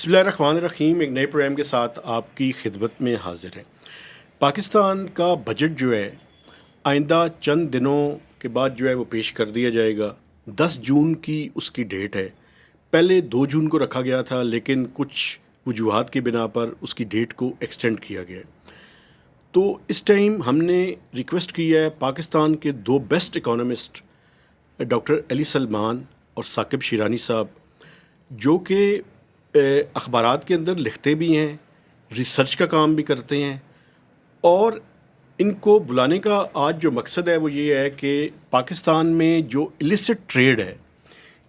بسم اللہ الرحمن الرحیم. ایک نئے پروگرام کے ساتھ آپ کی خدمت میں حاضر ہیں. پاکستان کا بجٹ جو ہے آئندہ چند دنوں کے بعد جو ہے وہ پیش کر دیا جائے گا. 10 جون کی اس کی ڈیٹ ہے. پہلے 2 جون کو رکھا گیا تھا لیکن کچھ وجوہات کی بنا پر اس کی ڈیٹ کو ایکسٹینڈ کیا گیا. تو اس ٹائم ہم نے ریکویسٹ کی ہے پاکستان کے 2 بیسٹ اکانومسٹ ڈاکٹر علی سلمان اور ثاقب شیرانی صاحب، جو کہ اخبارات کے اندر لکھتے بھی ہیں، ریسرچ کا کام بھی کرتے ہیں، اور ان کو بلانے کا آج جو مقصد ہے وہ یہ ہے کہ پاکستان میں جو السٹ ٹریڈ ہے،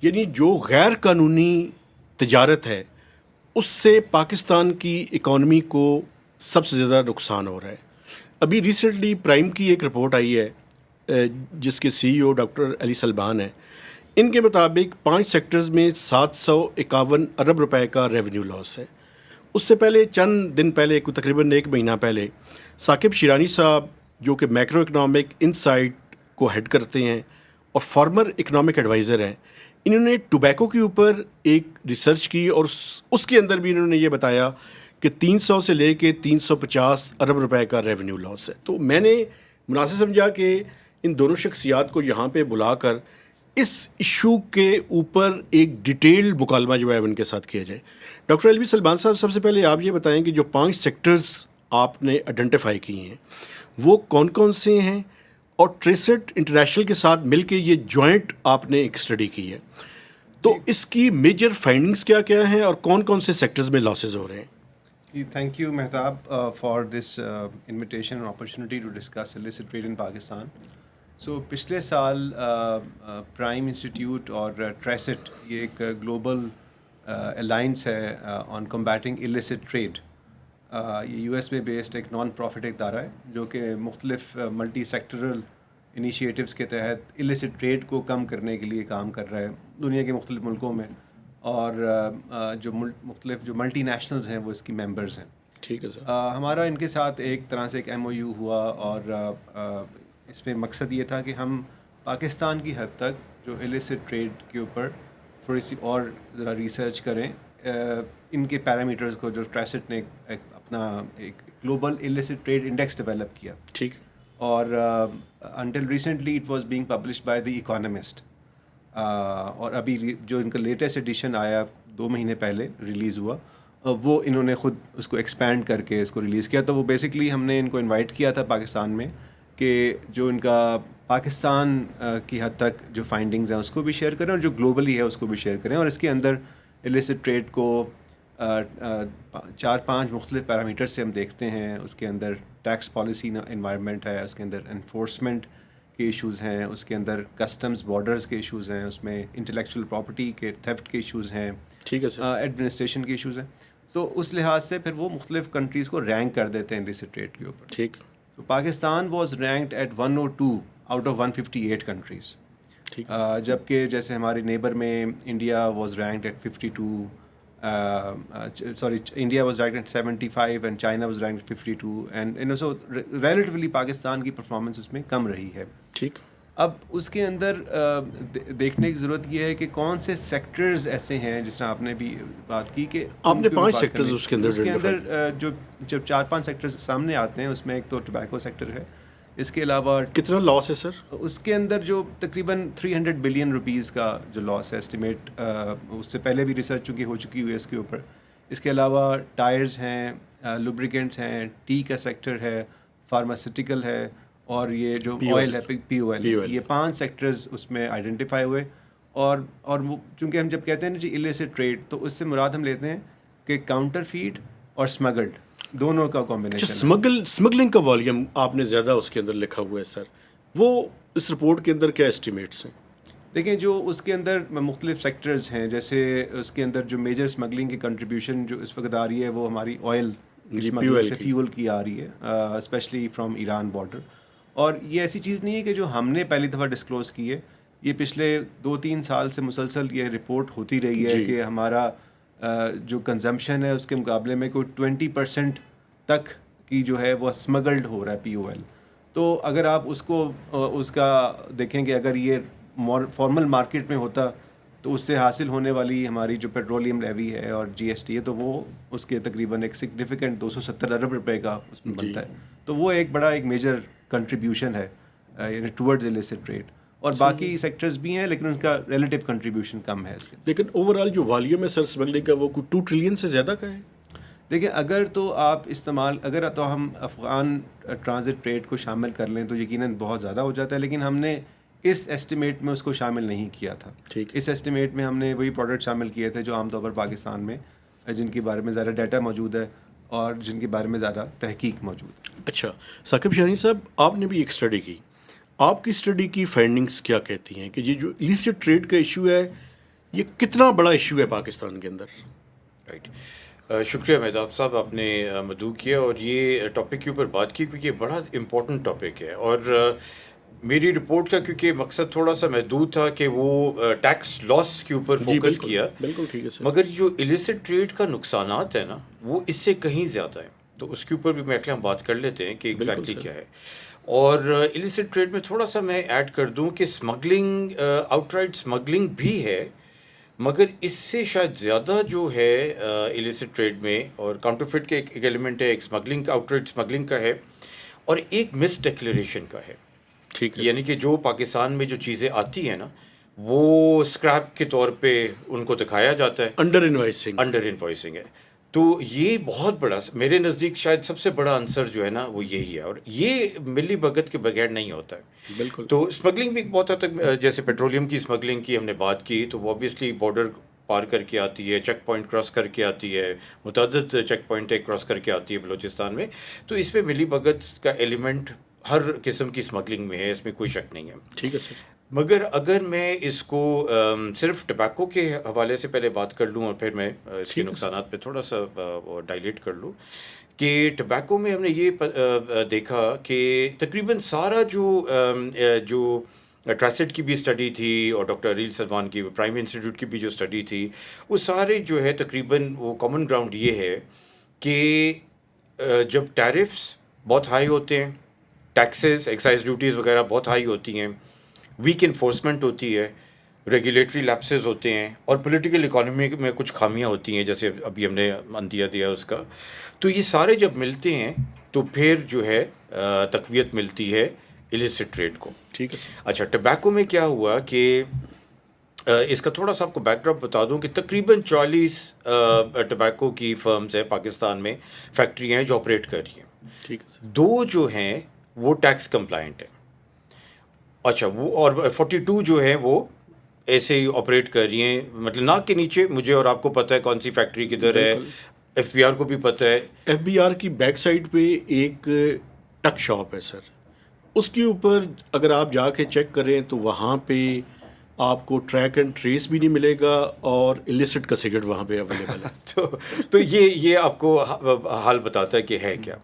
یعنی جو غیر قانونی تجارت ہے، اس سے پاکستان کی اکانومی کو سب سے زیادہ نقصان ہو رہا ہے. ابھی ریسنٹلی پرائم کی ایک رپورٹ آئی ہے جس کے سی ای او ڈاکٹر علی سلمان ہیں. ان کے مطابق 5 سیکٹرز میں 751 ارب روپے کا ریونیو لاس ہے. اس سے پہلے چند دن پہلے تقریباً 1 مہینہ پہلے ثاقب شیرانی صاحب، جو کہ میکرو اکنامک انسائٹ کو ہیڈ کرتے ہیں اور فارمر اکنامک ایڈوائزر ہیں، انہوں نے ٹوبیکو کے اوپر ایک ریسرچ کی اور اس کے اندر بھی انہوں نے یہ بتایا کہ 300 سے لے کے 350 ارب روپے کا ریونیو لاس ہے. تو میں نے مناسب سمجھا کہ ان دونوں شخصیات کو یہاں پہ بلا کر اس ایشو کے اوپر ایک ڈیٹیل مکالمہ جو ہے ان کے ساتھ کیا جائے. ڈاکٹر علی سلمان صاحب، سب سے پہلے آپ یہ بتائیں کہ جو 5 سیکٹرز آپ نے آئیڈینٹیفائی کیے ہیں وہ کون کون سے ہیں، اور ٹریسٹ انٹرنیشنل کے ساتھ مل کے یہ جوائنٹ آپ نے ایک اسٹڈی کی ہے، تو اس کی میجر فائنڈنگز کیا کیا ہیں اور کون کون سے سیکٹرز میں لاسز ہو رہے ہیں؟ جی، thank you Mahtab for this invitation and opportunity to discuss illicit trade in Pakistan. So پچھلے سال پرائم انسٹیٹیوٹ اور ٹریسٹ، یہ ایک گلوبل الائنس ہے آن کمبیٹنگ illicit ٹریڈ. یہ یو ایس میں بیسڈ ایک نان پروفٹ ادارہ ہے جو کہ مختلف ملٹی سیکٹرل انیشیٹوز کے تحت illicit ٹریڈ کو کم کرنے کے لیے کام کر رہا ہے دنیا کے مختلف ملکوں میں، اور جو مختلف جو ملٹی نیشنلز ہیں وہ اس کی ممبرز ہیں. ٹھیک ہے سر. ہمارا ان کے ساتھ ایک طرح سے ایک ایم او یو ہوا، اور اس میں مقصد یہ تھا کہ ہم پاکستان کی حد تک جو illicit ٹریڈ کے اوپر تھوڑی سی اور ذرا ریسرچ کریں. ان کے پیرامیٹرز کو جو ٹریسٹ نے اپنا ایک global illicit trade index develop کیا، ٹھیک. اور until recently it was being published by the Economist. اور ابھی جو ان کا لیٹسٹ ایڈیشن آیا 2 مہینے پہلے ریلیز ہوا، وہ انہوں نے خود اس کو ایکسپینڈ کر کے اس کو ریلیز کیا. تو وہ بیسکلی ہم نے ان کو انوائٹ کیا تھا پاکستان میں کہ جو ان کا پاکستان کی حد تک جو فائنڈنگز ہیں اس کو بھی شیئر کریں، اور جو گلوبلی ہے اس کو بھی شیئر کریں. اور اس کے اندر illicit ٹریڈ کو 4-5 مختلف پیرامیٹر سے ہم دیکھتے ہیں. اس کے اندر ٹیکس پالیسی انوائرمنٹ ہے، اس کے اندر انفورسمنٹ کے ایشوز ہیں، اس کے اندر کسٹمز بارڈرز کے ایشوز ہیں، اس میں انٹلیکچوئل پراپرٹی کے تھیفٹ کے ایشوز ہیں، ٹھیک ہے سر. ایڈمنسٹریشن کے ایشوز ہیں. تو اس لحاظ سے پھر وہ مختلف کنٹریز کو رینک کر دیتے ہیں illicit ٹریڈ کے اوپر. ٹھیک. تو Pakistan was ranked at 102 out of 158 countries. جبکہ جیسے ہمارے نیبر میں India was ranked at 52، India was ranked at 75 and China was ranked 52، and so relatively Pakistan کی پرفارمنس اس میں کم رہی ہے. ٹھیک. اب اس کے اندر دیکھنے کی ضرورت یہ ہے کہ کون سے سیکٹرز ایسے ہیں، جس طرح آپ نے بھی بات کی کہ آپ نے 5 سیکٹرز اس کے اندر جو جب 4-5 سیکٹرز سامنے آتے ہیں، اس میں ایک تو ٹوبیکو سیکٹر ہے. اس کے علاوہ کتنا لاس ہے سر؟ اس کے اندر جو تقریباً 300 بلین روپیز کا جو لاس ہے اسٹیمیٹ، اس سے پہلے بھی ریسرچ چونکہ ہو چکی ہوئی ہے اس کے اوپر. اس کے علاوہ ٹائرز ہیں، لوبریکینٹس ہیں، ٹی کا سیکٹر ہے، فارماسیوٹیکل ہے، اور یہ جو آئل ہے پی او ایل، یہ 5 سیکٹرز اس میں آئیڈینٹیفائی ہوئے. اور وہ چونکہ ہم جب کہتے ہیں نا جی illicit ٹریڈ، تو اس سے مراد ہم لیتے ہیں کہ کاؤنٹر فیڈ اور اسمگلڈ دونوں کا کمبینیشن. اسمگلنگ کا والیوم آپ نے زیادہ اس کے اندر لکھا ہوا ہے سر، وہ اس رپورٹ کے اندر کیا ایسٹیمیٹس ہیں؟ دیکھیں، جو اس کے اندر مختلف سیکٹرز ہیں، جیسے اس کے اندر جو میجر اسمگلنگ کی کنٹریبیوشن جو اس وقت آ رہی ہے وہ ہماری آئل اسمگلنگ سے فیول کی آ رہی ہے، اسپیشلی فرام ایران بارڈر. اور یہ ایسی چیز نہیں ہے کہ جو ہم نے پہلی دفعہ ڈسکلوز کی ہے، یہ پچھلے 2-3 سال سے مسلسل یہ رپورٹ ہوتی رہی ہے کہ ہمارا جو کنزمپشن ہے اس کے مقابلے میں کوئی 20% تک کی جو ہے وہ اسمگلڈ ہو رہا ہے پی او ایل. تو اگر آپ اس کا دیکھیں کہ اگر یہ فارمل مارکیٹ میں ہوتا تو اس سے حاصل ہونے والی ہماری جو پیٹرولیم لیوی ہے اور جی ایس ٹی ہے تو وہ اس کے تقریباً ایک سگنیفیکنٹ 270 ارب روپے کا اس میں بنتا ہے. تو وہ ایک بڑا ایک میجر کنٹریبیوشن ہے یعنی ٹورڈز illicit ٹریڈ. اور باقی سیکٹرز بھی ہیں لیکن ان کا ریلیٹیو کنٹریبیوشن کم ہے اس کے. لیکن اوور آل جو والیوم ہے سر اسمگلنگ کا وہ کوئی 2 ٹریلین سے زیادہ کا ہے. دیکھیں اگر تو آپ اگر تو ہم افغان ٹرانزٹ ٹریڈ کو شامل کر لیں تو یقیناً بہت زیادہ ہو جاتا ہے, لیکن ہم نے اس ایسٹیمیٹ میں اس کو شامل نہیں کیا تھا. اس ایسٹیمیٹ میں ہم نے وہی پروڈکٹ شامل کیے تھے جو عام طور پر پاکستان میں جن کے بارے میں زیادہ ڈیٹا موجود ہے اور جن کے بارے میں زیادہ تحقیق موجود ہے. اچھا ثاقب شاہین صاحب, آپ نے بھی ایک اسٹڈی کی, آپ کی اسٹڈی کی فائنڈنگس کیا کہتی ہیں کہ یہ جو illicit ٹریڈ کا ایشو ہے یہ کتنا بڑا ایشو ہے پاکستان کے اندر؟ رائٹ, شکریہ مہتاب صاحب, آپ نے مدعو کیا اور یہ ٹاپک کے اوپر بات کی کیونکہ یہ بڑا امپورٹنٹ ٹاپک ہے. اور میری رپورٹ کا کیونکہ مقصد تھوڑا سا محدود تھا کہ وہ ٹیکس لاس کے اوپر فوکس کیا, بالکل ٹھیک ہے سر, مگر جو illicit ٹریڈ کا نقصانات ہیں نا وہ اس سے کہیں زیادہ ہیں. تو اس کے اوپر بھی ہم بات کر لیتے ہیں کہ ایگزیکٹلی کیا ہے. اور illicit ٹریڈ میں تھوڑا سا میں ایڈ کر دوں کہ اسمگلنگ, آؤٹ رائٹ اسمگلنگ بھی ہے, مگر اس سے شاید زیادہ جو ہے illicit ٹریڈ میں, اور کاؤنٹرفیٹ کا ایک ایلیمنٹ ہے, ایک اسمگلنگ کا, آؤٹ رائٹ اسمگلنگ کا ہے, اور ایک مس ڈکلیریشن کا ہے. ٹھیک ہے, یعنی کہ جو پاکستان میں جو چیزیں آتی ہیں نا وہ اسکریپ کے طور پہ ان کو دکھایا جاتا ہے, انڈر انوائسنگ ہے. تو یہ بہت بڑا, میرے نزدیک شاید سب سے بڑا عنصر جو ہے نا وہ یہی ہے, اور یہ ملی بھگت کے بغیر نہیں ہوتا ہے. بالکل. تو اسمگلنگ بھی بہت حد تک, جیسے پیٹرولیم کی اسمگلنگ کی ہم نے بات کی, تو وہ اوبیسلی بارڈر پار کر کے آتی ہے, چیک پوائنٹ کراس کر کے آتی ہے, متعدد چیک پوائنٹ کراس کر کے آتی ہے بلوچستان میں. تو اس میں ملی بھگت کا ایلیمنٹ ہر قسم کی اسمگلنگ میں ہے, اس میں کوئی شک نہیں ہے. ٹھیک ہے سر. مگر اگر میں اس کو صرف ٹبیکو کے حوالے سے پہلے بات کر لوں اور پھر میں اس کے نقصانات پہ تھوڑا سا ڈائلیٹ کر لوں, کہ ٹبیکو میں ہم نے یہ دیکھا کہ تقریباً سارا جو ٹریسٹ کی بھی اسٹڈی تھی اور ڈاکٹر علیل سلمان کی پرائم انسٹیٹیوٹ کی بھی جو اسٹڈی تھی, وہ سارے جو ہے تقریباً وہ کامن گراؤنڈ یہ ہے کہ جب ٹیرفس بہت ہائی ہوتے ہیں, ٹیکسز, ایکسائز ڈیوٹیز وغیرہ بہت ہائی ہوتی ہیں, ویک انفورسمنٹ ہوتی ہے, ریگولیٹری لیپسز ہوتے ہیں, اور پولیٹیکل اکانومی میں کچھ خامیاں ہوتی ہیں جیسے ابھی ہم نے عندیہ دیا اس کا, تو یہ سارے جب ملتے ہیں تو پھر جو ہے تقویت ملتی ہے illicit ٹریڈ کو. ٹھیک ہے سر. اچھا, ٹبیکو میں کیا ہوا کہ اس کا تھوڑا سا آپ کو بیک ڈراپ بتا دوں کہ تقریباً 40 ٹبیکو کی فرمز ہیں پاکستان میں, فیکٹری ہیں جو آپریٹ کر رہی ہیں. ٹھیک ہے سر. 2 جو ہیں وہ ٹیکس کمپلائنٹ ہیں. اچھا, وہ اور 42 جو ہیں وہ ایسے ہی آپریٹ کر رہی ہیں, مطلب ناک کے نیچے. مجھے اور آپ کو پتہ ہے کون سی فیکٹری کدھر ہے, ایف بی آر کو بھی پتہ ہے. ایف بی آر کی بیک سائڈ پہ ایک ٹک شاپ ہے سر, اس کے اوپر اگر آپ جا کے چیک کریں تو وہاں پہ آپ کو ٹریک اینڈ ٹریس بھی نہیں ملے گا, اور illicit کا سگریٹ وہاں پہ اویلیبل ہے. تو یہ آپ کو حال بتاتا ہے کہ ہے کیا.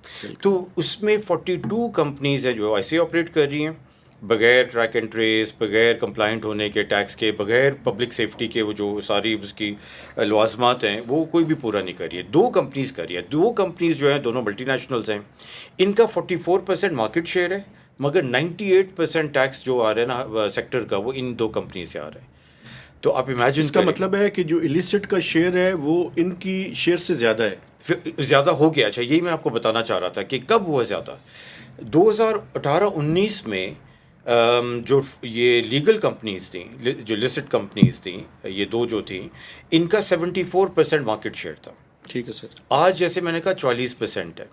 تو اس میں 42 کمپنیز ہیں جو ایسے آپریٹ کر رہی ہیں بغیر ٹریک اینڈ ٹریس, بغیر کمپلائنٹ ہونے کے ٹیکس کے, بغیر پبلک سیفٹی کے, وہ جو ساری اس کی لوازمات ہیں وہ کوئی بھی پورا نہیں کر رہی ہے. 2 کمپنیز کر رہی ہے. 2 کمپنیز جو ہیں دونوں ملٹی نیشنلز ہیں, ان کا 44% مارکیٹ شیئر ہے, مگر 98% ٹیکس جو آ رہا ہے نا سیکٹر کا وہ ان 2 کمپنی سے آ رہا ہے. تو آپ امیجن, اس کا مطلب ہے کہ جو illicit کا شیئر ہے وہ ان کی شیئر سے زیادہ ہے, زیادہ ہو گیا. اچھا, یہی میں آپ کو بتانا چاہ رہا تھا کہ کب ہوا زیادہ. 2018-19 میں جو یہ لیگل کمپنیز تھیں, جو illicit کمپنیز تھیں, یہ 2 جو تھیں, ان کا 74% مارکیٹ شیئر تھا. ٹھیک ہے سر. آج جیسے میں نے کہا 40% ہے.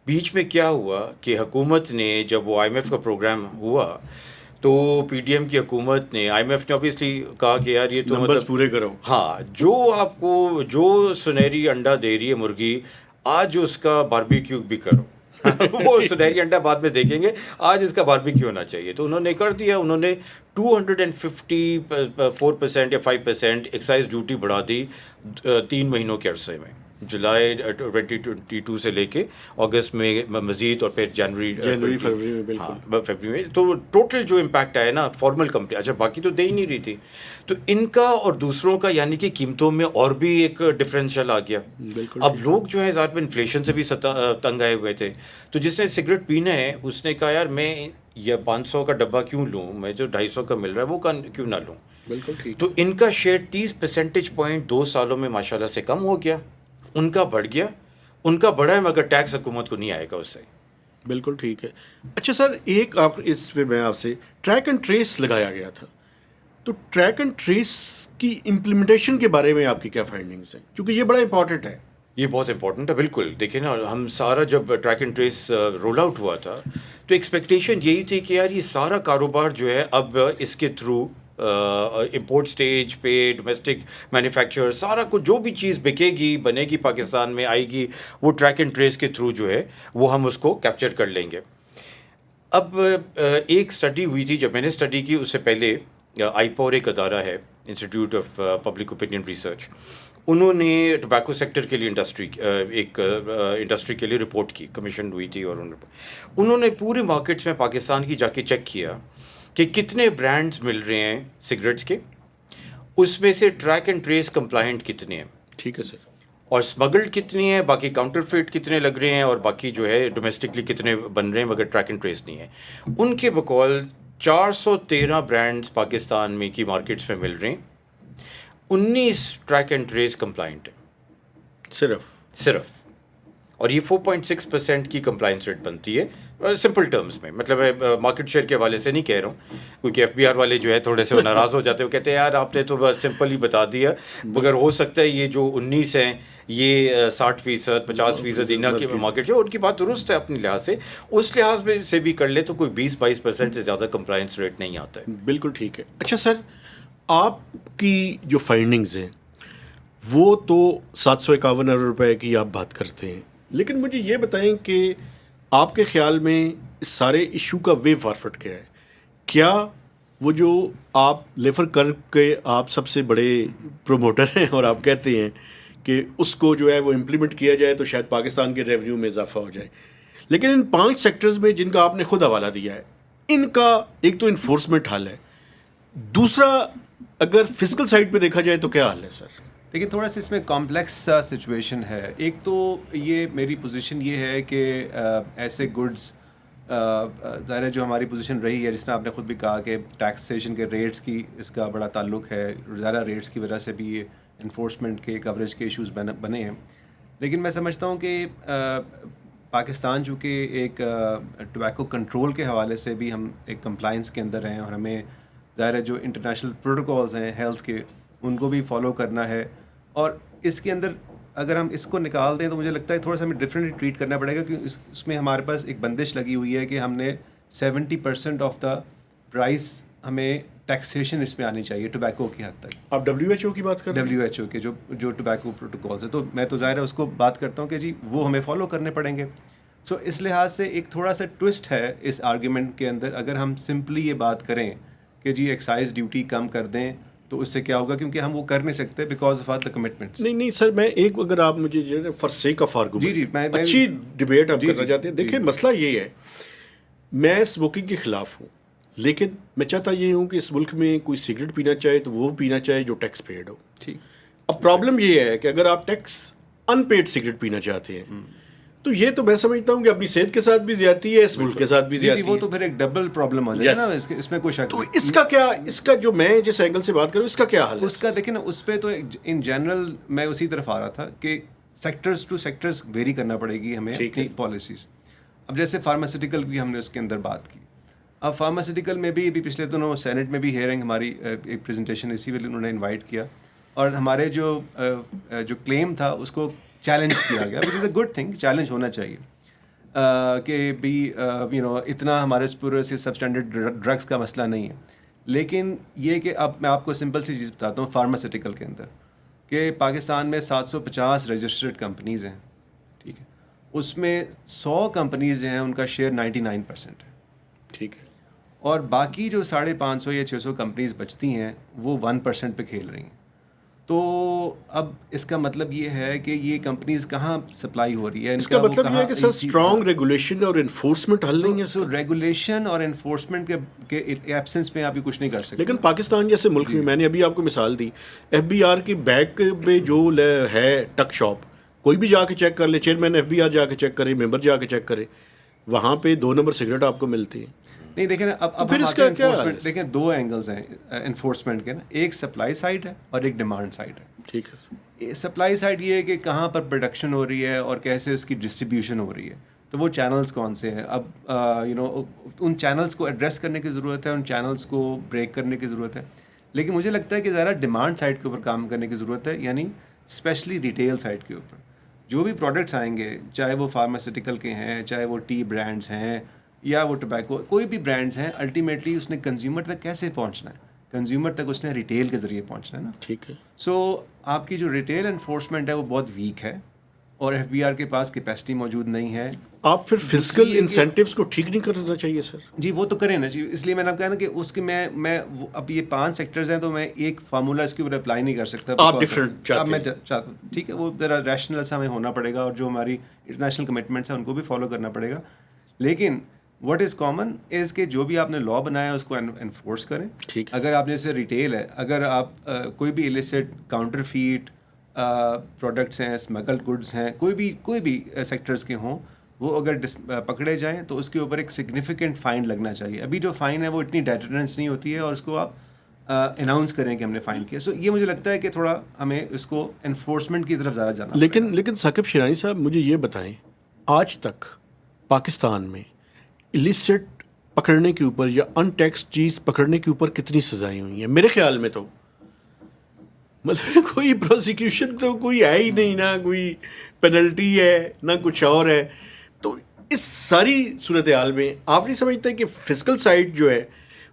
بیچ میں کیا ہوا کہ حکومت نے, جب وہ IMF کا پروگرام ہوا تو پی ڈی ایم کی حکومت نے, IMF نے اوبیسلی کہا کہ یار یہ تو نمبرز پورے کرو. ہاں, جو آپ کو جو سنہری انڈا دے رہی ہے مرغی, آج اس کا باربیکیو بھی کرو. وہ سنہری انڈا بعد میں دیکھیں گے, آج اس کا باربیکیو ہونا چاہیے. تو انہوں نے کر دیا, انہوں نے 254% یا 5% ایکسائز ڈیوٹی بڑھا دی 3 مہینوں کے عرصے میں. جولائی 2022 سے لے کے اگست میں مزید، اور پھر جنوری فروری میں بالکل. ہاں فیبری میں. تو ٹوٹل جو امپیکٹ آیا نا فارمل کمپنی، اچھا باقی تو دے ہی نہیں رہی تھی، تو ان کا اور دوسروں کا یعنی کہ قیمتوں میں اور بھی ایک ڈفرینشیل آ گیا. بالکل. اب لوگ جو ہے ذات میں انفلیشن سے بھی تنگ آئے ہوئے تھے، تو جس نے سگریٹ پینا ہے اس نے کہا یار میں یہ 500 کا ڈبہ کیوں لوں، میں جو 250 کا مل رہا ہے وہ کیوں نہ لوں. بالکل ٹھیک. تو ان کا شیئر 30% 2 سالوں میں ماشاءاللہ سے کم ہو گیا، ان کا بڑھ گیا. ان کا بڑھا ہے مگر ٹیکس حکومت کو نہیں آئے گا اس سے. بالکل ٹھیک ہے. اچھا سر، ایک آپ اس پہ میں آپ سے ٹریک اینڈ ٹریس لگایا گیا تھا، تو ٹریک اینڈ ٹریس کی امپلیمنٹیشن کے بارے میں آپ کی کیا فائنڈنگز ہیں، کیونکہ یہ بڑا امپورٹنٹ ہے. یہ بہت امپورٹنٹ ہے. بالکل دیکھیں نا، ہم سارا جب track and trace roll out ہوا تھا تو ایکسپیکٹیشن یہی تھی کہ یار یہ سارا کاروبار جو ہے اب اس کے تھرو امپورٹ سٹیج پہ ڈومیسٹک مینوفیکچر سارا کچھ جو بھی چیز بکے گی بنے گی پاکستان میں آئے گی، وہ ٹریک اینڈ ٹریس کے تھرو جو ہے وہ ہم اس کو کیپچر کر لیں گے. اب ایک اسٹڈی ہوئی تھی، جب میں نے اسٹڈی کی اس سے پہلے آئیپور ایک ادارہ ہے، institute of public opinion research, انہوں نے ٹوبیکو سیکٹر کے لیے انڈسٹری کے لیے رپورٹ کی، کمیشن ہوئی تھی، اور انہوں نے پورے مارکیٹس میں پاکستان کی جا کے چیک کیا کہ کتنے برانڈز مل رہے ہیں سگریٹس کے، اس میں سے ٹریک اینڈ ٹریس کمپلائنٹ کتنے ہیں. ٹھیک ہے سر. اور اسمگلڈ کتنی ہیں، باقی کاؤنٹر فیٹ کتنے لگ رہے ہیں، اور باقی جو ہے ڈومیسٹکلی کتنے بن رہے ہیں مگر ٹریک اینڈ ٹریس نہیں ہے. ان کے بقول 413 برانڈز پاکستان میں کی مارکیٹس میں مل رہے ہیں، 19 ٹریک اینڈ ٹریس کمپلائنٹ ہیں صرف. اور یہ 4.6% کی کمپلائنس ریٹ بنتی ہے سمپل ٹرمز میں. مطلب مارکیٹ شیئر کے حوالے سے نہیں کہہ رہا ہوں، کیونکہ ایف بی آر والے جو ہے تھوڑے سے ناراض ہو جاتے ہیں، وہ کہتے ہیں یار آپ نے تو بہت سمپل ہی بتا دیا، مگر ہو سکتا ہے یہ جو 19 ہیں یہ 60% 50% انہوں کی مارکیٹ شیئر. ان کی بات درست ہے اپنے لحاظ سے، اس لحاظ میں سے بھی کر لے تو کوئی 20-22% سے زیادہ کمپلائنس ریٹ نہیں آتا ہے. بالکل ٹھیک ہے. اچھا سر، آپ کی جو فائنڈنگز ہیں وہ تو 751 ارب روپے کی آپ بات کرتے ہیں، لیکن مجھے یہ بتائیں کہ آپ کے خیال میں اس سارے ایشو کا وے فارورڈ کیا ہے؟ کیا وہ جو آپ لیفر کر کے آپ سب سے بڑے پروموٹر ہیں اور آپ کہتے ہیں کہ اس کو جو ہے وہ امپلیمنٹ کیا جائے تو شاید پاکستان کے ریونیو میں اضافہ ہو جائے، لیکن ان 5 سیکٹرز میں جن کا آپ نے خود حوالہ دیا ہے، ان کا ایک تو انفورسمنٹ حل ہے، دوسرا اگر فزیکل سائڈ پہ دیکھا جائے تو کیا حل ہے سر؟ لیکن تھوڑا سا اس میں کمپلیکس سا سچویشن ہے. ایک تو یہ میری پوزیشن یہ ہے کہ ایسے گڈس ظاہر ہے جو ہماری پوزیشن رہی ہے، جس نے آپ نے خود بھی کہا کہ ٹیکسیشن کے ریٹس کی اس کا بڑا تعلق ہے، زیادہ ریٹس کی وجہ سے بھی یہ انفورسمنٹ کے کوریج کے ایشوز بنے ہیں. لیکن میں سمجھتا ہوں کہ پاکستان چونکہ ایک ٹوبیکو کنٹرول کے حوالے سے بھی ہم ایک کمپلائنس کے اندر ہیں، اور ہمیں ظاہر ہے جو انٹرنیشنل پروٹوکولز ہیں ہیلتھ کے ان کو بھی فالو کرنا ہے. اور اس کے اندر اگر ہم اس کو نکال دیں تو مجھے لگتا ہے تھوڑا سا ہمیں ڈفرینٹلی ٹریٹ کرنا پڑے گا، کیونکہ اس میں ہمارے پاس ایک بندش لگی ہوئی ہے کہ ہم نے 70% آف دا پرائس ہمیں ٹیکسیشن اس میں آنی چاہیے ٹوبیکو کی حد تک. آپ WHO کی بات کر رہے ہیں؟ WHO کے جو ٹوبیکو پروٹوکولز ہیں، تو میں تو ظاہر ہے اس کو بات کرتا ہوں کہ جی وہ ہمیں فالو کرنے پڑیں گے. سو اس لحاظ سے ایک تھوڑا سا ٹوسٹ ہے اس آرگیومنٹ کے اندر. اگر ہم سمپلی یہ بات کریں کہ جی ایکسائز ڈیوٹی کم کر دیں تو اس سے کیا ہوگا، کیونکہ ہم وہ کر نہیں سکتے بیکاز آف دا کمٹمنٹس. نہیں سر، میں ایک اگر آپ مجھے جو ہے فار سیک آف آرگومنٹ جی میں اچھی ڈبیٹ آپ کرنا چاہتے ہیں. دیکھیں مسئلہ یہ ہے، میں اسموکنگ کے خلاف ہوں، لیکن میں چاہتا یہ ہوں کہ اس ملک میں کوئی سگریٹ پینا چاہے تو وہ پینا چاہے جو ٹیکس پیڈ ہو. ٹھیک. اب پرابلم یہ ہے کہ اگر آپ ٹیکس ان پیڈ سگریٹ پینا چاہتے ہیں تو یہ تو میں سمجھتا ہوں کہ اپنی صحت کے ساتھ بھی زیادتی ہے، اس ملک کے ساتھ بھی زیادتی ہے. وہ تو پھر ایک ڈبل پرابلم ہو جائے نا، اس میں کوئی شک. تو اس کا کیا، اس کا جو میں جس اینگل سے بات کروں اس کا کیا حل ہے؟ اس کا دیکھیں نا، اس پہ تو ان جنرل میں اسی طرف آ رہا تھا کہ سیکٹرز ٹو سیکٹرز ویری کرنا پڑے گی ہمیں اپنی پالیسیز. اب جیسے فارماسیوٹیکل کی ہم نے اس کے اندر بات کی. اب فارماسیوٹیکل میں بھی ابھی پچھلے دنوں سینٹ میں بھی ہیئرنگ ہماری ایک پریزنٹیشن اسی وجہ انہوں نے انوائٹ کیا، اور ہمارے جو کلیم تھا اس کو چیلنج کیا گیا، وچ از اے گڈ تھنگ. چیلنج ہونا چاہیے کہ بھی اتنا ہمارے پورے سے سب اسٹینڈرڈ ڈرگس کا مسئلہ نہیں ہے. لیکن یہ کہ اب میں آپ کو سمپل سی چیز بتاتا ہوں فارماسیوٹیکل کے اندر، کہ پاکستان میں 750 رجسٹرڈ کمپنیز ہیں، ٹھیک ہے، اس میں 100 کمپنیز ہیں ان کا شیئر 99% ہے. ٹھیک ہے. اور باقی جو 550 یا 600 کمپنیز بچتی ہیں وہ 1% پہ کھیل رہی ہیں. تو اب اس کا مطلب یہ ہے کہ یہ کمپنیز کہاں سپلائی ہو رہی ہے, اس کا مطلب یہ ہے کہ سر اسٹرانگ ریگولیشن اور انفورسمنٹ حل نہیں ہے. سو ریگولیشن اور انفورسمنٹ کے ایبسنس میں آپ کچھ نہیں کر سکتے. لیکن پاکستان جیسے ملک میں, میں نے ابھی آپ کو مثال دی, ایف بی آر کی بیک میں جو ہے ٹک شاپ, کوئی بھی جا کے چیک کر لے, چیئرمین ایف بی آر جا کے چیک کرے, ممبر جا کے چیک کرے, وہاں پہ 2 نمبر سگریٹ آپ کو ملتی ہے. نہیں دیکھیں نا, اب پھر اس کا کیا دیکھیں 2 اینگلز ہیں انفورسمنٹ کے نا, ایک سپلائی سائڈ ہے اور ایک ڈیمانڈ سائڈ ہے. ٹھیک ہے. سپلائی سائڈ یہ ہے کہ کہاں پر پروڈکشن ہو رہی ہے اور کیسے اس کی ڈسٹریبیوشن ہو رہی ہے, تو وہ چینلز کون سے ہیں. اب ان چینلز کو ایڈریس کرنے کی ضرورت ہے, ان چینلز کو بریک کرنے کی ضرورت ہے. لیکن مجھے لگتا ہے کہ ذرا ڈیمانڈ سائڈ کے اوپر کام کرنے کی ضرورت ہے, یعنی اسپیشلی ریٹیل سائڈ کے اوپر. جو بھی پروڈکٹس آئیں گے, چاہے وہ فارماسیوٹیکل کے ہیں, چاہے وہ ٹی برانڈس ہیں یا وہ ٹوبیکو, کوئی بھی برانڈس ہیں, الٹیمیٹلی اس نے کنزیومر تک کیسے پہنچنا ہے, کنزیومر تک اس نے ریٹیل کے ذریعے پہنچنا ہے نا. ٹھیک ہے. سو آپ کی جو ریٹیل انفورسمنٹ ہے وہ بہت ویک ہے, اور ایف بی آر کے پاس کیپیسٹی موجود نہیں ہے. آپ پھر فزیکل انسینٹیوز کو ٹھیک نہیں کرنا چاہیے سر. جی وہ تو کریں نا جی, اس لیے میں نے کہا نا کہ اس کے میں اب یہ 5 سیکٹرز ہیں, تو میں ایک فارمولہ اس کے اوپر اپلائی نہیں کر سکتا. آپ ڈفرینٹ چاہتا ہوں, ٹھیک ہے, وہ ذرا ریشنل سا ہمیں ہونا پڑے گا, اور جو ہماری انٹرنیشنل کمٹمنٹس ہیں ان کو بھی فالو کرنا پڑے گا. لیکن واٹ از کامن از کہ جو بھی آپ نے لا بنایا ہے اس کو انفورس کریں. اگر آپ جیسے ریٹیل ہے, اگر آپ کوئی بھی ایلیسٹ کاؤنٹر فیٹ پروڈکٹس ہیں, اسمگلڈ گڈس ہیں, کوئی بھی سیکٹرز کے ہوں, وہ اگر پکڑے جائیں تو اس کے اوپر ایک سگنیفیکنٹ فائن لگنا چاہیے. ابھی جو فائن ہے وہ اتنی ڈیٹرنس نہیں ہوتی ہے, اور اس کو آپ اناؤنس کریں کہ ہم نے فائن کیا. سو یہ مجھے لگتا ہے کہ تھوڑا ہمیں اس کو انفورسمنٹ کی طرف زیادہ جانا. لیکن ثاقب شیرانی صاحب, مجھے یہ بتائیں, آج تک پاکستان میں السٹ پکڑنے کے اوپر یا ان ٹیکس چیز پکڑنے کے اوپر کتنی سزائیں ہوئی ہیں؟ میرے خیال میں تو مطلب کوئی پروسیکیوشن تو کوئی ہے ہی نہیں, نہ کوئی پینلٹی ہے, نہ کچھ اور ہے. تو اس ساری صورتحال میں آپ نہیں سمجھتے کہ فزیکل سائڈ جو ہے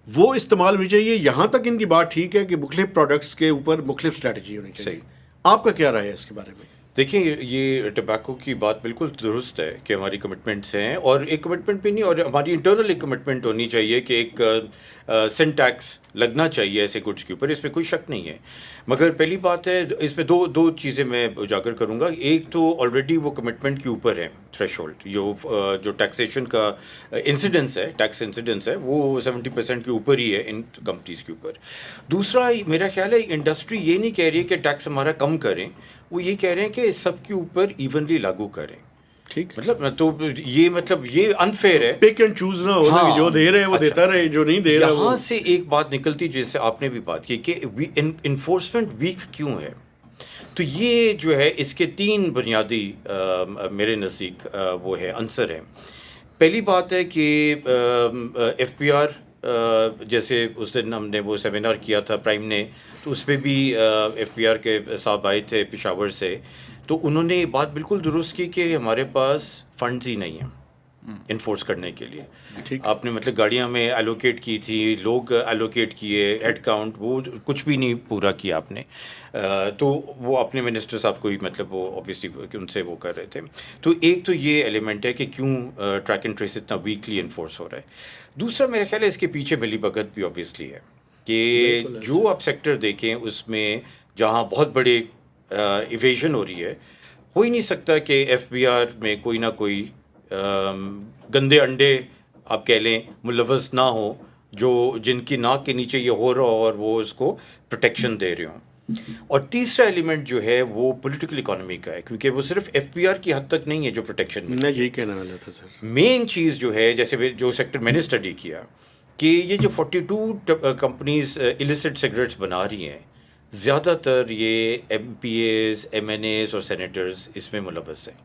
وہ استعمال ہونی چاہیے؟ یہاں تک ان کی بات ٹھیک ہے کہ مختلف پروڈکٹس کے اوپر مختلف اسٹریٹجی ہونی چاہیے. آپ کا کیا رائے ہے اس کے بارے میں؟ دیکھیں, یہ ٹبیکو کی بات بالکل درست ہے کہ ہماری کمٹمنٹس ہیں, اور ایک کمٹمنٹ بھی نہیں, اور ہماری انٹرنل ایک کمٹمنٹ ہونی چاہیے کہ ایک سن ٹیکس لگنا چاہیے ایسے گڈس کے اوپر, اس میں کوئی شک نہیں ہے. مگر پہلی بات ہے, اس میں دو چیزیں میں اجاگر کروں گا. ایک تو آلریڈی وہ کمٹمنٹ کے اوپر ہے تھریش ہولڈ, جو ٹیکسیشن کا انسیڈنس ہے, ٹیکس انسیڈنس ہے, وہ 70% کے اوپر ہی ہے ان کمپنیز کے اوپر. دوسرا میرا خیال ہے انڈسٹری یہ نہیں کہہ رہی ہے کہ ٹیکس ہمارا کم کریں, وہ یہ کہہ رہے ہیں کہ سب کے اوپر ایونلی لاگو کریں. ٹھیک, مطلب یہ انفیئر ہے, پک اینڈ چوز نہ ہو, جو دے رہے وہ دیتا رہے, جو نہیں دے رہا. یہاں سے ایک بات نکلتی جس سے آپ نے بھی بات کی کہ انفورسمنٹ ویک کیوں ہے. تو یہ جو ہے اس کے 3 بنیادی میرے نزدیک وہ ہے عنصر ہیں. پہلی بات ہے کہ ایف پی آر, جیسے اس دن ہم نے وہ سیمینار کیا تھا پرائم نے, تو اس پہ بھی ایف پی آر کے صاحب آئے تھے پشاور سے, تو انہوں نے بات بالکل درست کی کہ ہمارے پاس فنڈز ہی نہیں ہیں انفورس کرنے کے لیے. آپ نے مطلب گاڑیاں میں ایلوکیٹ کی تھی, لوگ ایلوکیٹ کیے, ہیڈ کاؤنٹ, وہ کچھ بھی نہیں پورا کیا آپ نے. تو وہ اپنے منسٹر صاحب کو ہی مطلب وہ اوبیسلی ان سے وہ کر رہے تھے. تو ایک تو یہ ایلیمنٹ ہے کہ کیوں ٹریک اینڈ ٹریس اتنا ویکلی انفورس ہو رہا ہے. دوسرا میرا خیال ہے اس کے پیچھے ملی بھگت بھی اوبیسلی ہے کہ جو آپ سیکٹر دیکھیں اس میں جہاں بہت بڑے ایویژن ہو رہی ہے, ہو ہی نہیں سکتا کہ ایف بی آر میں کوئی نہ کوئی گندے انڈے آپ کہہ لیں ملوث نہ ہو, جن کی ناک کے نیچے یہ ہو رہا ہو اور وہ اس کو پروٹیکشن دے رہے ہوں. اور تیسرا ایلیمنٹ جو ہے وہ پولیٹیکل اکانومی کا ہے, کیونکہ وہ صرف ایف پی آر کی حد تک نہیں ہے جو پروٹیکشن میں. میں یہی کہنا والا تھا سر. مین چیز جو ہے, جیسے جو سیکٹر میں نے اسٹڈی کیا, کہ یہ جو 42 کمپنیز ایلیسٹ سگریٹس بنا رہی ہیں, زیادہ تر یہ M P As, M N As اور سینیٹرز اس میں ملوث ہیں.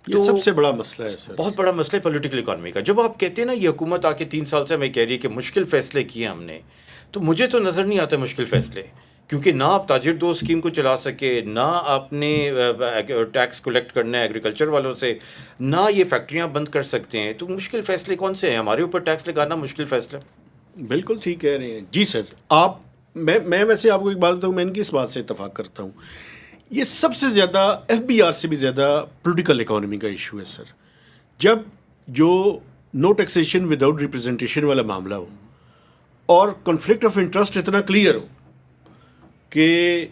یہ سب سے بڑا مسئلہ ہے سر, بہت بڑا مسئلہ ہے پولیٹیکل اکانومی کا. جب آپ کہتے ہیں نا یہ حکومت آ کے 3 سال سے ہمیں کہہ رہی ہے کہ مشکل فیصلے کیے ہم نے, تو مجھے تو نظر نہیں آتا مشکل فیصلے, کیونکہ نہ آپ تاجر دو اسکیم کو چلا سکے, نہ آپ نے ٹیکس کلیکٹ کرنا ہے ایگریکلچر والوں سے, نہ یہ فیکٹریاں بند کر سکتے ہیں. تو مشکل فیصلے کون سے ہیں؟ ہمارے اوپر ٹیکس لگانا مشکل فیصلہ. بالکل ٹھیک کہہ رہے ہیں جی سر آپ. میں ویسے آپ کو ایک بات بتاؤں, میں ان کی اس بات سے اتفاق کرتا ہوں. یہ سب سے زیادہ ایف بی آر سے بھی زیادہ پولیٹیکل اکانومی کا ایشو ہے سر. جب جو نو ٹیکسیشن وداؤٹ ریپرزنٹیشن والا معاملہ ہو اور کنفلکٹ آف انٹرسٹ اتنا کلیئر ہو کہ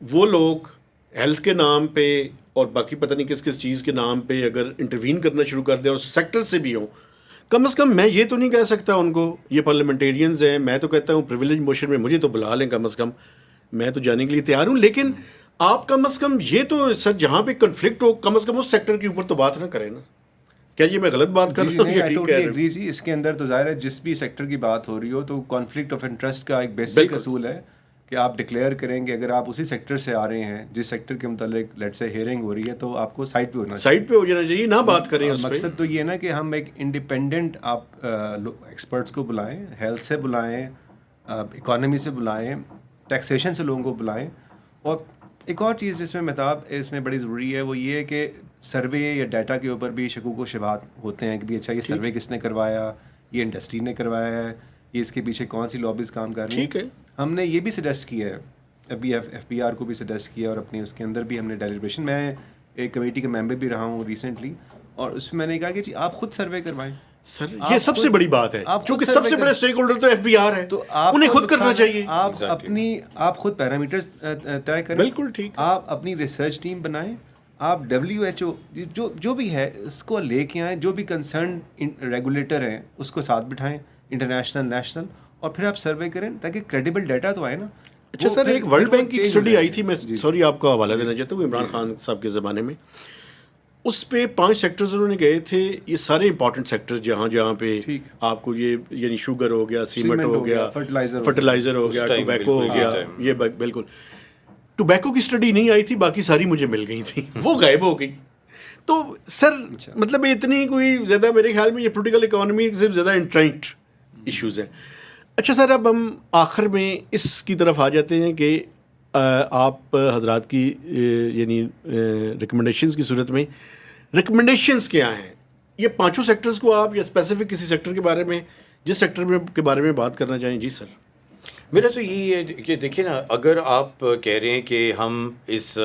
وہ لوگ ہیلتھ کے نام پہ اور باقی پتہ نہیں کس کس چیز کے نام پہ اگر انٹروین کرنا شروع کر دیں اور سیکٹر سے بھی ہوں، کم از کم میں یہ تو نہیں کہہ سکتا ان کو، یہ پارلیمنٹیرینز ہیں، میں تو کہتا ہوں پریویلیج موشن میں مجھے تو بلا لیں کم از کم، میں تو جانے کے لیے تیار ہوں، لیکن آپ کم از کم یہ تو سر جہاں پہ کنفلکٹ ہو کم از کم اس سیکٹر کے اوپر تو بات نہ کریں نا. کیا یہ میں غلط بات کر جی رہا ہوں نہیں، یا آئی ٹھیک کہہ ٹوٹلی رہا ہوں؟ ایگری جی. اس کے اندر تو ظاہر ہے جس بھی سیکٹر کی بات ہو رہی ہو تو کانفلکٹ آف انٹرسٹ کا ایک بیسک بالکل. اصول ہے کہ آپ ڈکلیئر کریں کہ اگر آپ اسی سیکٹر سے آ رہے ہیں جس سیکٹر کے متعلق لیٹ سے ہیئرنگ ہو رہی ہے تو آپ کو سائٹ پہ ہونا چاہیے. سائٹ پہ ہو جانا چاہیے، نہ بات کریں اس پہ. مقصد تو یہ ہے نا کہ ہم ایک انڈیپینڈنٹ آپ ایکسپرٹس کو بلائیں، ہیلتھ سے بلائیں، اکانومی سے بلائیں، ٹیکسیشن سے لوگوں کو بلائیں. اور ایک اور چیز جس میں مہتاب اس میں بڑی ضروری ہے وہ یہ ہے کہ سروے یا ڈیٹا کے اوپر بھی شکوک و شبہات ہوتے ہیں کہ بھی اچھا یہ سروے کس نے کروایا، یہ انڈسٹری نے کروایا ہے، یہ اس کے پیچھے کون سی لابیز کام کر رہی ہیں. ٹھیک ہے. ہم نے یہ بھی سجیسٹ کیا ہے، ابھی ایف پی آر کو بھی سجیسٹ کیا اور اپنی اس کے اندر بھی ہم نے ڈیلیبریشن، میں ایک کمیٹی کا ممبر بھی رہا ہوں ریسنٹلی، اور اس میں میں نے کہا کہ جی آپ خود سروے کروائیں. سر یہ سب سے بڑی بات ہے کیونکہ سب سے بڑے اسٹیک ہولڈر تو ایف بی آر ہے، تو آپ انہیں خود کرنا چاہیے. آپ خود پیرامیٹرز طے کریں. بالکل ٹھیک. آپ اپنی ریسرچ ٹیم بنائیں، آپ WHO جو بھی ہے اس کو لے کے آئیں، جو بھی کنسرن ریگولیٹر ہیں اس کو ساتھ بٹھائیں، انٹرنیشنل نیشنل، اور پھر آپ سروے کریں تاکہ کریڈیبل ڈیٹا تو آئے نا. اچھا سر، ایک ورلڈ بینک کی اسٹڈی آئی تھی، میں سوری آپ کا حوالہ دینا چاہتا ہوں، عمران خان صاحب کے زمانے میں، اس پہ 5 سیکٹرز انہوں نے گئے تھے، یہ سارے امپورٹنٹ سیکٹرز جہاں پہ آپ کو یہ یعنی شوگر ہو گیا، سیمنٹ ہو گیا، فرٹیلائزر ہو گیا، ٹوبیکو ہو گیا، یہ بالکل. ٹوبیکو کی اسٹڈی نہیں آئی تھی، باقی ساری مجھے مل گئی تھی، وہ غائب ہو گئی. تو سر مطلب اتنی کوئی زیادہ میرے خیال میں یہ پولیٹیکل اکانومی سے زیادہ انٹرنٹ ایشوز ہیں. اچھا سر، اب ہم آخر میں اس کی طرف آ جاتے ہیں کہ آپ حضرات کی یعنی ریکمنڈیشنز کی صورت میں ریکمنڈیشنز کیا ہیں یہ 5 سیکٹرز کو، آپ یا اسپیسیفک کسی سیکٹر کے بارے میں، جس سیکٹر میں کے بارے میں بات کرنا چاہیں؟ جی سر. میرا تو یہی ہے کہ دیکھیں نا، اگر آپ کہہ رہے ہیں کہ ہم اس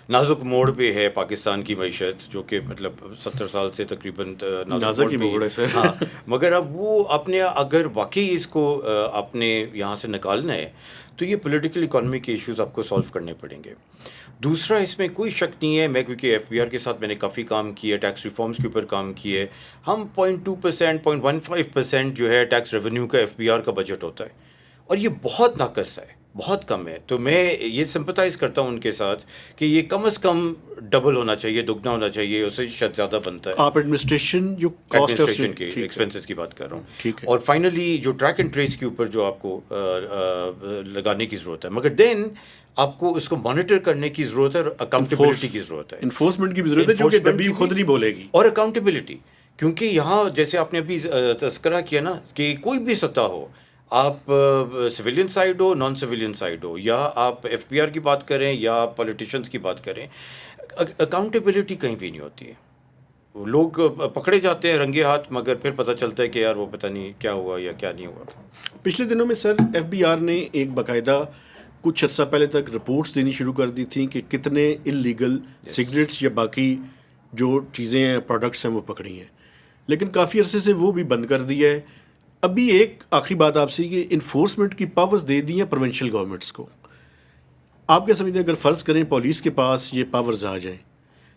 نازک موڑ پہ ہے پاکستان کی معیشت، جو کہ مطلب 70 سال سے تقریباً نازک موڑ ہے سر، ہاں، مگر اب وہ اپنے اگر واقعی اس کو اپنے یہاں سے نکالنا ہے تو یہ پولیٹیکل اکانومی کے ایشوز آپ کو سالو کرنے پڑیں گے. دوسرا، اس میں کوئی شک نہیں ہے، میں کیونکہ ایف بی آر کے ساتھ میں نے کافی کام کیا ہے، ٹیکس ریفارمز کے اوپر کام کیے. ہم 0.2%، 0.15% جو ہے ٹیکس ریونیو کا ایف بی آر کا بجٹ ہوتا ہے، اور یہ بہت ناقص ہے، بہت کم ہے. تو میں یہ سمپتائز کرتا ہوں ان کے ساتھ کہ یہ کم از کم ڈبل ہونا چاہیے، دگنا ہونا چاہیے، اس سے شاید زیادہ بنتا ہے. آپ ایڈمنسٹریشن جو ایڈمنسٹریشن کی ایکسپینسز کی بات کر رہا ہوں. اور فائنلی جو ٹریک اینڈ ٹریس کے اوپر جو آپ کو لگانے کی ضرورت ہے، مگر دین آپ کو اس کو مانیٹر کرنے کی ضرورت ہے، اور اکاؤنٹیبلٹی کی ضرورت ہے، انفورسمنٹ کی بھی ضرورت ہے، جو کہ ڈبی خود نہیں بولے گی، اور اکاؤنٹیبلٹی. کیونکہ یہاں جیسے آپ نے ابھی تذکرہ کیا نا کہ کوئی بھی سطح ہو، آپ سویلین سائڈ ہو، نان سویلین سائڈ ہو، یا آپ ایف پی آر کی بات کریں یا پولیٹیشنز کی بات کریں، اکاؤنٹیبلٹی کہیں بھی نہیں ہوتی ہے. لوگ پکڑے جاتے ہیں رنگے ہاتھ، مگر پھر پتہ چلتا ہے کہ یار وہ پتہ نہیں کیا ہوا یا کیا نہیں ہوا. پچھلے دنوں میں سر ایف بی آر نے ایک باقاعدہ کچھ عرصہ پہلے تک رپورٹس دینی شروع کر دی تھیں کہ کتنے انلیگل سگریٹس یا باقی جو چیزیں ہیں، پروڈکٹس ہیں، وہ پکڑی ہیں، لیکن کافی عرصے سے وہ بھی بند کر دیا ہے. ابھی ایک آخری بات آپ سے کہ انفورسمنٹ کی پاورز دے دی ہیں پروونشل گورنمنٹس کو. آپ کیا سمجھتے ہیں اگر فرض کریں پولیس کے پاس یہ پاورز آ جائیں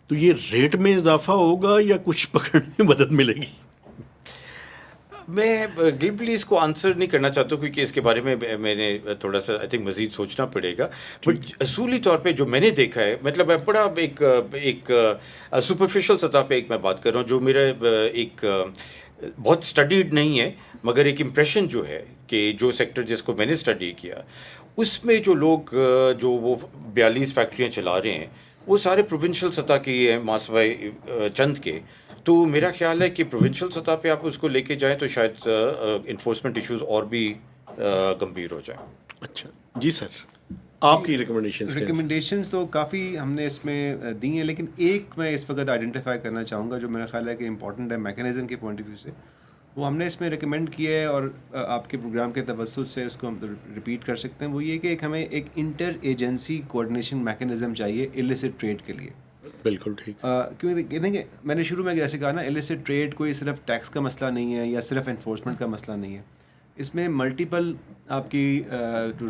تو یہ ریٹ میں اضافہ ہوگا یا کچھ پکڑنے میں مدد ملے گی؟ میں گلبلی اس کو آنسر نہیں کرنا چاہتا ہوں، کیونکہ اس کے بارے میں میں نے تھوڑا سا آئی تھنک مزید سوچنا پڑے گا. بٹ اصولی طور پہ جو میں نے دیکھا ہے، مطلب میں بڑا ایک سپرفیشل سطح پہ ایک میں بات کر رہا ہوں، جو میرا ایک بہت اسٹڈیڈ نہیں ہے، مگر ایک امپریشن جو ہے کہ جو سیکٹر جس کو میں نے اسٹڈی کیا، اس میں جو لوگ جو وہ 42 فیکٹریاں چلا رہے ہیں، وہ سارے پروونشل سطح کے ہیں، ماسوائے چند کے. تو میرا خیال ہے کہ پروونشل سطح پہ آپ اس کو لے کے جائیں تو شاید انفورسمنٹ ایشوز اور بھی گمبھیر ہو جائیں. اچھا جی سر، آپ کی ریکمنڈیشنز تو کافی ہم نے اس میں دی ہیں، لیکن ایک میں اس وقت آئیڈینٹیفائی کرنا چاہوں گا جو میرا خیال ہے کہ امپورٹنٹ ہے میکینزم کے پوائنٹ آف ویو سے. وہ ہم نے اس میں ریکمینڈ کیا ہے اور آپ کے پروگرام کے توسط سے اس کو ہم ریپیٹ کر سکتے ہیں. وہ یہ کہ ہمیں ایک انٹر ایجنسی کوآرڈینیشن میکینزم چاہیے illicit ٹریڈ کے لیے. بالکل ٹھیک. کیونکہ دیکھیں میں نے شروع میں جیسے کہا نا، illicit ٹریڈ کوئی صرف ٹیکس کا مسئلہ نہیں ہے یا صرف انفورسمنٹ کا مسئلہ نہیں ہے. اس میں ملٹیپل آپ کی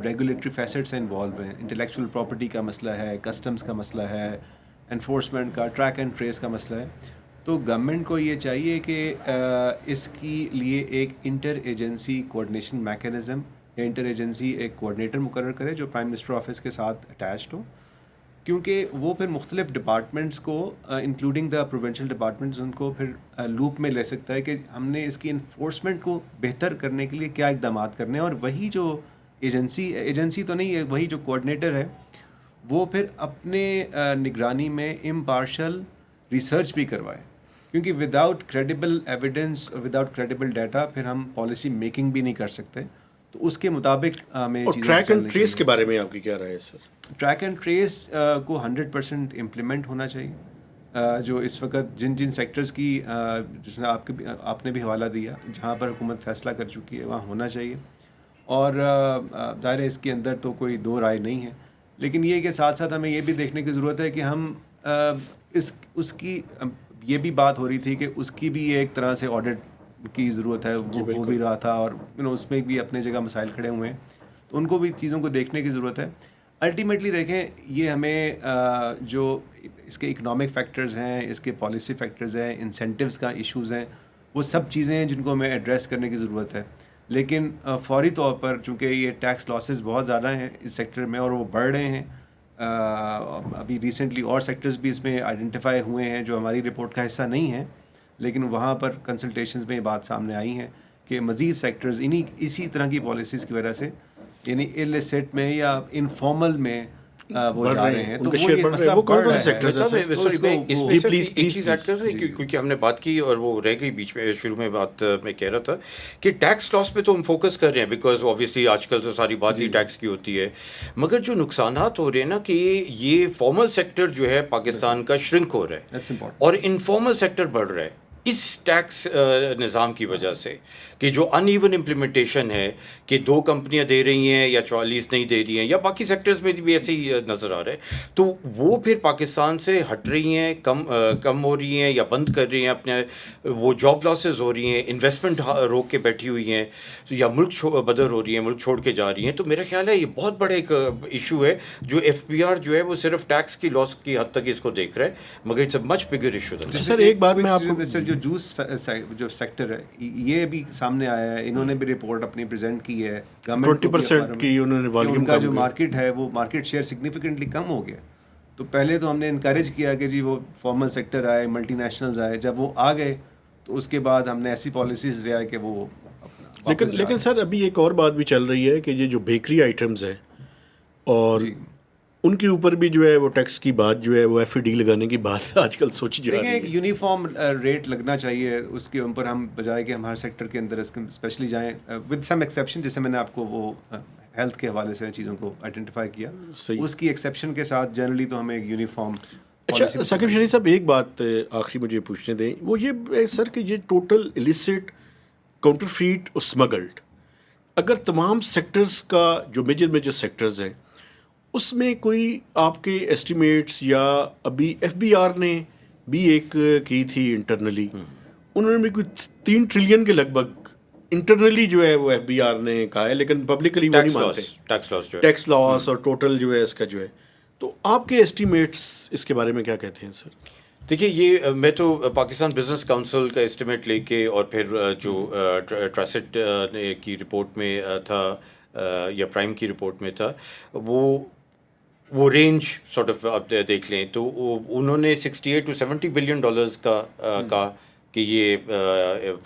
ریگولیٹری فیسٹس انوالو ہیں. انٹلیکچوئل پراپرٹی کا مسئلہ ہے, کسٹمز کا مسئلہ ہے, انفورسمنٹ کا, ٹریک اینڈ ٹریس کا مسئلہ ہے. تو گورنمنٹ کو یہ چاہیے کہ اس کی لیے ایک انٹر ایجنسی کوآرڈینیشن میکینزم یا انٹر ایجنسی ایک کوآرڈینیٹر مقرر کرے جو پرائم منسٹر آفس کے ساتھ اٹیچڈ ہو, کیونکہ وہ پھر مختلف ڈپارٹمنٹس کو انکلوڈنگ دا پروونشل ڈپارٹمنٹس ان کو پھر لوپ میں لے سکتا ہے کہ ہم نے اس کی انفورسمنٹ کو بہتر کرنے کے لیے کیا اقدامات کرنے ہیں. اور وہی جو ایجنسی تو نہیں ہے, وہی جو کوآرڈینیٹر ہے وہ پھر اپنے نگرانی میں امپارشل ریسرچ بھی کروائے, کیونکہ وداؤٹ کریڈیبل ایویڈنس اور وداؤٹ کریڈیبل ڈیٹا پھر ہم پالیسی میکنگ بھی نہیں کر سکتے. تو اس کے مطابق ہمیں اور ٹریک اینڈ ٹریس کے بارے میں آپ کی کیا رائے ہے سر؟ ٹریک اینڈ ٹریس کو 100% امپلیمنٹ ہونا چاہیے. جو اس وقت جن سیکٹرز کی جس نے آپ نے بھی حوالہ دیا, جہاں پر حکومت فیصلہ کر چکی ہے وہاں ہونا چاہیے. اور ظاہر ہے اس کے اندر تو کوئی دو رائے نہیں ہے, لیکن یہ کہ ساتھ ساتھ ہمیں یہ بھی دیکھنے کی ضرورت ہے کہ ہم اس کی یہ بھی بات ہو رہی تھی کہ اس کی بھی ایک طرح سے آڈٹ کی ضرورت ہے, وہ ہو بھی رہا تھا, اور اس میں بھی اپنے جگہ مسائل کھڑے ہوئے ہیں, تو ان کو بھی چیزوں کو دیکھنے کی ضرورت ہے. الٹیمیٹلی دیکھیں, یہ ہمیں جو اس کے اکنامک فیکٹرز ہیں, اس کے پالیسی فیکٹرز ہیں, انسینٹیوز کا ایشوز ہیں, وہ سب چیزیں ہیں جن کو ہمیں ایڈریس کرنے کی ضرورت ہے. لیکن فوری طور پر چونکہ یہ ٹیکس لاسز بہت زیادہ ہیں اس سیکٹر میں اور وہ بڑھ رہے ہیں, ابھی ریسنٹلی اور سیکٹرز بھی اس میں آئیڈینٹیفائی ہوئے ہیں جو ہماری رپورٹ کا حصہ نہیں ہیں, لیکن وہاں پر کنسلٹیشنز میں یہ بات سامنے آئی ہیں کہ مزید سیکٹرز اسی طرح کی پالیسیز کی وجہ سے یعنی illicit میں یا انفارمل میں وہ جا رہے ہیں. تو وہ یہ مسئلہ بڑھ رہا ہے. کیونکہ ہم نے بات کی اور وہ رہ گئی بیچ میں, شروع میں بات میں کہہ رہا تھا کہ ٹیکس لاس پہ تو ہم فوکس کر رہے ہیں بیکاز اوبیسلی آج کل تو ساری بات ہی ٹیکس کی ہوتی ہے, مگر جو نقصانات ہو رہے ہیں نا کہ یہ فارمل سیکٹر جو ہے پاکستان کا شرنک ہو رہا ہے اور انفارمل سیکٹر بڑھ رہا ہے اس ٹیکس نظام کی وجہ سے, کہ جو ان ایون امپلیمنٹیشن ہے کہ 2 کمپنیاں دے رہی ہیں یا 44 نہیں دے رہی ہیں, یا باقی سیکٹرز میں بھی ایسے ہی نظر آ رہا ہے, تو وہ پھر پاکستان سے ہٹ رہی ہیں, کم ہو رہی ہیں یا بند کر رہی ہیں اپنے, وہ جاب لاسز ہو رہی ہیں, انویسٹمنٹ روک کے بیٹھی ہوئی ہیں, یا ملک بدر ہو رہی ہیں, ملک چھوڑ کے جا رہی ہیں. تو میرا خیال ہے یہ بہت بڑا ایک ایشو ہے جو FBR جو ہے وہ صرف ٹیکس کی لاس کی حد تک اس کو دیکھ رہا ہے, مگر it's a much bigger issue. سر ایک بات میں آپ کو جو جوس جو سیکٹر ہے یہ بھی سامنے آیا ہے, انہوں نے بھی رپورٹ اپنی پریزنٹ کی ہے, 20% کی انہوں نے والیوم, ان کا جو مارکیٹ ہے وہ مارکیٹ شیئر سگنیفیکنٹلی کم ہو گیا. تو پہلے تو ہم نے انکریج کیا کہ جی وہ فارمل سیکٹر آئے, ملٹی نیشنلز آئے, جب وہ آ گئے تو اس کے بعد ہم نے ایسی پالیسیز لے آئے کہ وہ لیکن سر ابھی ایک اور بات بھی چل رہی ہے کہ یہ جو بیکری آئٹمز ہیں اور ان کے اوپر بھی جو ہے وہ ٹیکس کی بات جو ہے وہ FED لگانے کی بات آج کل سوچی جا رہی ہے. ایک یونیفارم ریٹ لگنا چاہیے اس کے اوپر, ہم بجائے کہ ہم ہر سیکٹر کے اندر اسپیشلی جائیں ود سم ایکسیپشن, جیسے میں نے آپ کو وہ ہیلتھ کے حوالے سے چیزوں کو آئیڈینٹیفائی کیا, اس کی ایکسیپشن کے ساتھ جنرلی تو ہمیں ایک یونیفارم. اچھا ثاقب شریف صاحب ایک بات آخری مجھے پوچھنے دیں, وہ یہ سر کہ یہ ٹوٹل illicit, کاؤنٹرفیٹ اور اسمگلڈ, اگر تمام سیکٹرز کا جو میجر سیکٹرز ہیں اس میں کوئی آپ کے ایسٹیمیٹس, یا ابھی FBR نے بھی ایک کی تھی انٹرنلی, انہوں نے بھی کوئی 3 ٹریلین کے لگ بھگ انٹرنلی جو ہے وہ FBR نے کہا ہے, لیکن پبلکلی وہ نہیں مانتے ٹیکس لاس اور ٹوٹل جو ہے اس کا جو ہے. تو آپ کے ایسٹیمیٹس اس کے بارے میں کیا کہتے ہیں سر؟ دیکھیے یہ میں تو پاکستان بزنس کاؤنسل کا اسٹیمیٹ لے کے اور پھر جو ٹریسٹ کی رپورٹ میں تھا یا پرائم کی رپورٹ میں تھا, وہ رینج سارٹ آف آپ دیکھ لیں تو انہوں نے $68 to $70 بلین کا کہا کہ یہ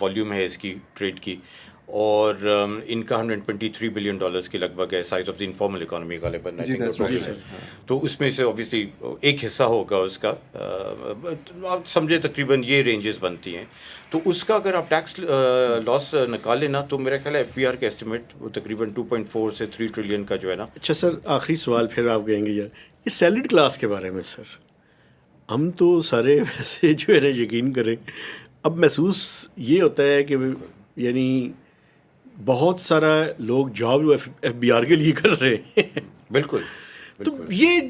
والیوم ہے اس کی ٹریڈ کی, اور ان کا $123 بلین کے لگ بھگ ہے size of the informal economy غالباً. تو اس میں سے اوبیسلی ایک حصہ ہوگا اس کا, آپ سمجھے تقریباً یہ رینجز بنتی ہیں. تو اس کا اگر آپ ٹیکس لاس نکالیں نا تو میرا خیال ہے FBR کا اسٹیمیٹ وہ تقریباً 2.4 سے 3 ٹریلین کا جو ہے نا. اچھا سر آخری سوال پھر آپ کہیں گے یار یہ سیلڈ کلاس کے بارے میں سر, ہم تو سارے ویسے جو ہے نا یقین کریں, اب محسوس یہ ہوتا ہے کہ یعنی بہت سارا لوگ جاب جو FBR کے لیے کر رہے ہیں. بالکل. تو یہ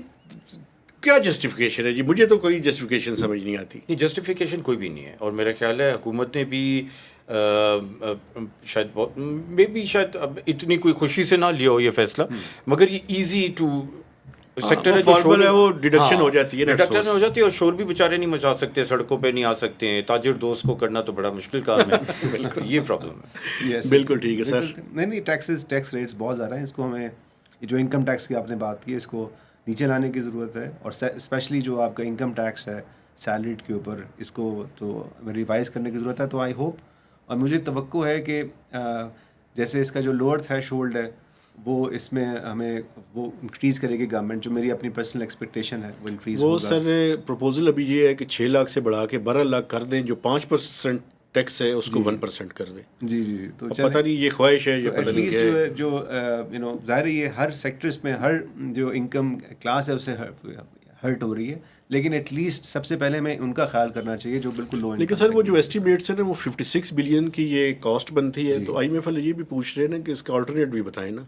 کیا جسٹیفیکیشن ہے جی؟ مجھے تو کوئی جسٹیفیکیشن سمجھ نہیں آتی. نہیں, جسٹیفیکیشن کوئی بھی نہیں ہے, اور میرا خیال ہے حکومت نے بھی شاید بہت مے بی شاید اب اتنی کوئی خوشی سے نہ لیا ہو یہ فیصلہ، مگر یہ ایزی ٹو سیکٹر ہے، فارمل ہے، وہ ڈیڈکشن ہو جاتی ہے، ڈیڈکشن ہو جاتی ہے، اور شور بھی بیچارے نہیں مچا سکتے، سڑکوں پہ نہیں آ سکتے ہیں، تاجر دوست کو کرنا تو بڑا مشکل کام ہے. یہ پرابلم ہے. بالکل ٹھیک ہے سر. نہیں ٹیکس ریٹس بہت زیادہ ہیں، اس کو ہمیں جو انکم ٹیکس کی آپ نے بات کی اس کو نیچے لانے کی ضرورت ہے، اور اسپیشلی جو آپ کا انکم ٹیکس ہے سیلریڈ کے اوپر، اس کو تو ریوائز کرنے کی ضرورت ہے. تو آئی ہوپ، اور مجھے توقع ہے کہ جیسے اس کا جو لوور تھریش ہولڈ ہے وہ اس میں ہمیں وہ انکریز کرے گی گورنمنٹ، جو میری اپنی پرسنل ایکسپیکٹیشن ہے وہ انکریز ہوگا. وہ سر پروپوزل ابھی یہ ہے کہ 6 لاکھ سے بڑھا کے 12 لاکھ کر دیں، جو 5% ٹیکس ہے اس کو 1% کر دیں. جی تو پتہ نہیں یہ خواہش ہے یا پتہ نہیں کیا ہے. جو ظاہر ہے یہ ہر سیکٹرز میں ہر جو انکم کلاس ہے اسے ہرٹ ہو رہی ہے، لیکن ایٹ لیسٹ سب سے پہلے ہمیں ان کا خیال کرنا چاہیے جو بالکل لو انکم. لیکن سر وہ جو ایسٹیمیٹس ہیں نا وہ 56 بلین کی یہ کاسٹ بنتی ہے، تو آئی ایم ایف والے یہ بھی پوچھ رہے ہیں نا کہ اس کا آلٹرنیٹ بھی بتائیں نا،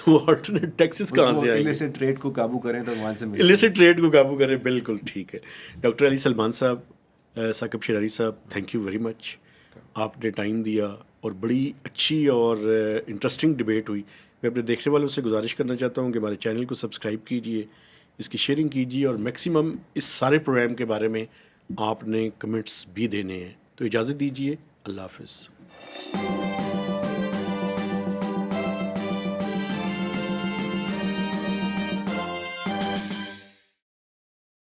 وہ آلٹرنیٹ ٹیکسز کہاں سے آئیں گے. illicit ٹریڈ کو قابو کریں تو وہاں سے illicit ٹریڈ کو قابو کریں. بالکل ٹھیک ہے. ڈاکٹر علی سلمان صاحب، ثاقب شراری صاحب، تھینک یو ویری مچ. آپ نے ٹائم دیا اور بڑی اچھی اور انٹرسٹنگ ڈبیٹ ہوئی. میں اپنے دیکھنے والوں سے گزارش کرنا چاہتا ہوں کہ ہمارے چینل کو سبسکرائب کیجیے، اس کی شیئرنگ کیجیے، اور میکسیمم اس سارے پروگرام کے بارے میں آپ نے کمنٹس بھی دینے ہیں. تو اجازت دیجیے، اللہ حافظ.